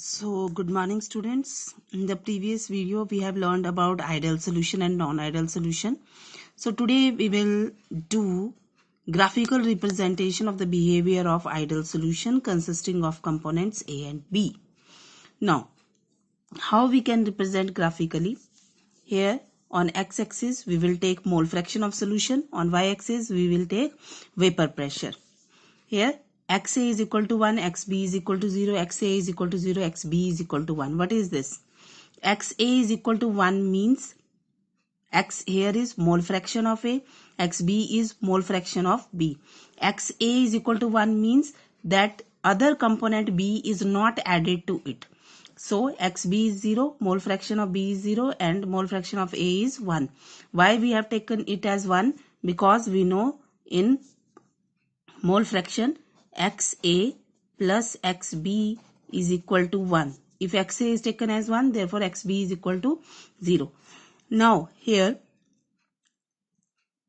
So good morning students. In the previous video we have learned about ideal solution and non-ideal solution. So today we will do graphical representation of the behavior of ideal solution consisting of components A and B. Now how we can represent graphically? Here on x-axis we will take mole fraction of solution, on y-axis we will take vapor pressure. Here xa is equal to 1, xb is equal to 0, xa is equal to 0, xb is equal to 1. What is this? xa is equal to 1 means x here is mole fraction of A, xb is mole fraction of B. xa is equal to 1 means that other component B is not added to it. So xb is 0, mole fraction of B is 0 and mole fraction of A is 1. Why we have taken it as 1? Because we know in mole fraction xa plus xb is equal to 1. If xa is taken as 1, therefore xb is equal to 0. Now here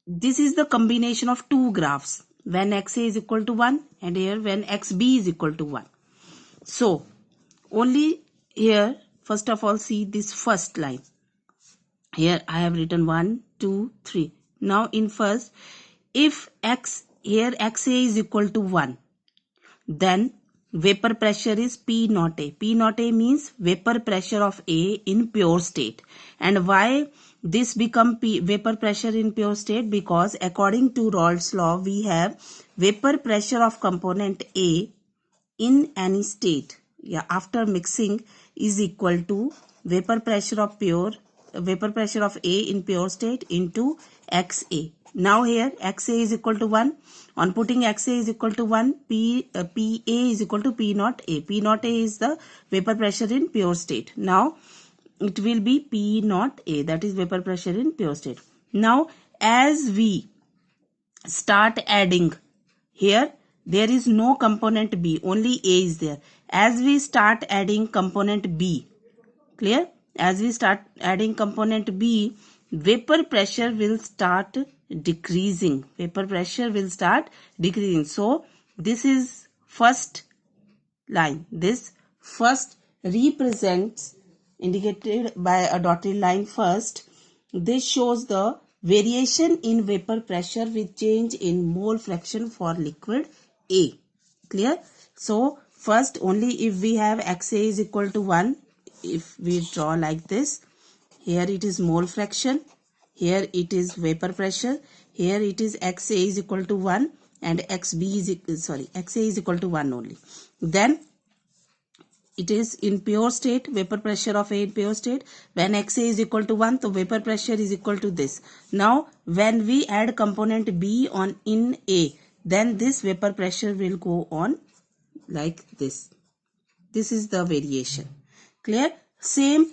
this is the combination of two graphs when xa is equal to 1 and here when xb is equal to 1. So only here first of all see this first line. Here I have written 1, 2, 3. Now in first, if here xa is equal to 1, then vapor pressure is P naught A. P naught A means vapor pressure of A in pure state. And why this become vapor pressure in pure state? Because according to Raoult's law, we have vapor pressure of component A in any state, after mixing, is equal to vapor pressure of A in pure state into XA. Now here XA is equal to 1. On putting XA is equal to 1, PA is equal to P naught A. P naught A is the vapor pressure in pure state. Now it will be P naught A, that is vapor pressure in pure state. Now as we start adding, here there is no component B, only A is there. As we start adding component B, clear? As we start adding component B, vapor pressure will start decreasing. Vapor pressure will start decreasing. So this is first line. This first represents, indicated by a dotted line first. This shows the variation in vapor pressure with change in mole fraction for liquid A. Clear? So first only if we have XA is equal to 1, if we draw like this, here it is mole fraction, here it is vapor pressure, here it is XA is equal to 1 and XA is equal to 1 only. Then it is in pure state, vapor pressure of A in pure state. When XA is equal to 1, so vapor pressure is equal to this. Now when we add component B on in A, then this vapor pressure will go on like this. This is the variation. Clear? Same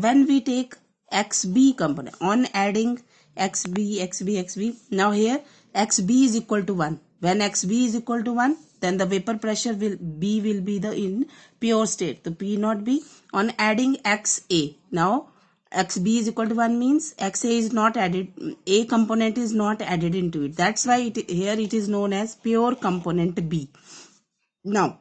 when we take XB component, on adding XB. Now here XB is equal to 1. When XB is equal to 1, then the vapor pressure will be the in pure state. The P naught B on adding XA. Now XB is equal to 1 means XA is not added, A component is not added into it. That's why here it is known as pure component B. Now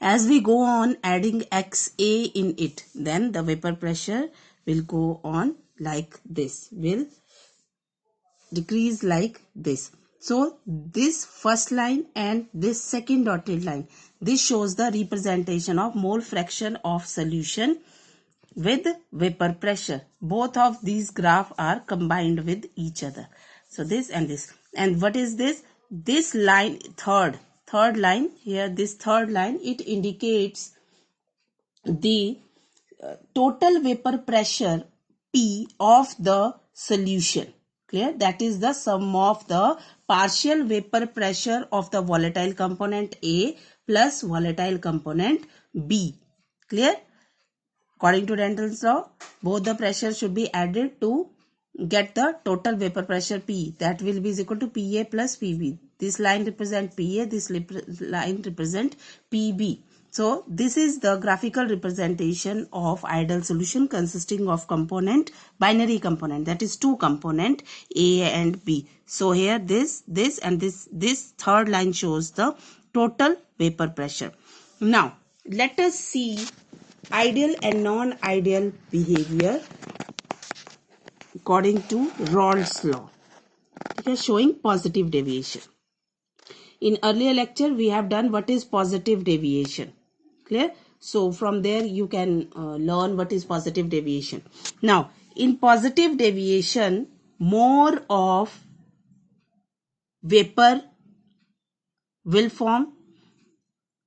as we go on adding XA in it, then the vapor pressure will go on like this, will decrease like this. So this first line and this second dotted line, this shows the representation of mole fraction of solution with vapor pressure. Both of these graphs are combined with each other. So this and this. And what is this? This line, third line here, this third line, it indicates the total vapor pressure P of the solution. Clear? That is the sum of the partial vapor pressure of the volatile component A plus volatile component B. Clear? According to Rentel's law, both the pressure should be added to get the total vapor pressure P. That will be equal to PA plus PB. This line represents PA, this line represents PB. So this is the graphical representation of ideal solution consisting of binary component, that is two component A and B. So here this and this third line shows the total vapor pressure. Now let us see ideal and non-ideal behavior according to Rawls law. It is showing positive deviation. In earlier lecture, we have done what is positive deviation. Clear? So from there you can learn what is positive deviation. Now, in positive deviation, more of vapor will form.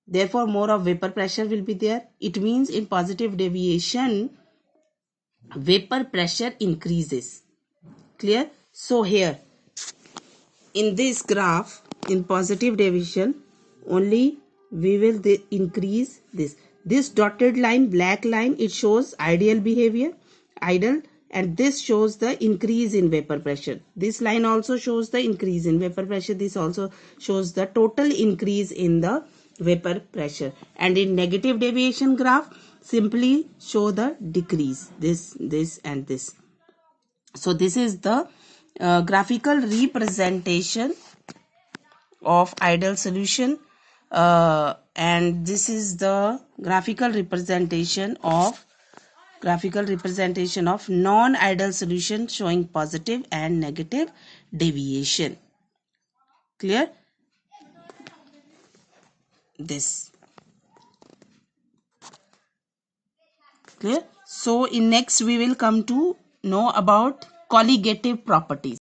Therefore, more of vapor pressure will be there. It means in positive deviation, vapor pressure increases. Clear? So here, in this graph, in positive deviation, only we will increase this dotted line, black line, it shows ideal behavior, ideal, and this shows the increase in vapor pressure. This line also shows the increase in vapor pressure. This also shows the total increase in the vapor pressure. And in negative deviation graph, simply show the decrease, this and this. So this is the graphical representation of ideal solution, and this is the graphical representation of non-ideal solution showing positive and negative deviation. Clear? This clear. So in next we will come to know about colligative properties.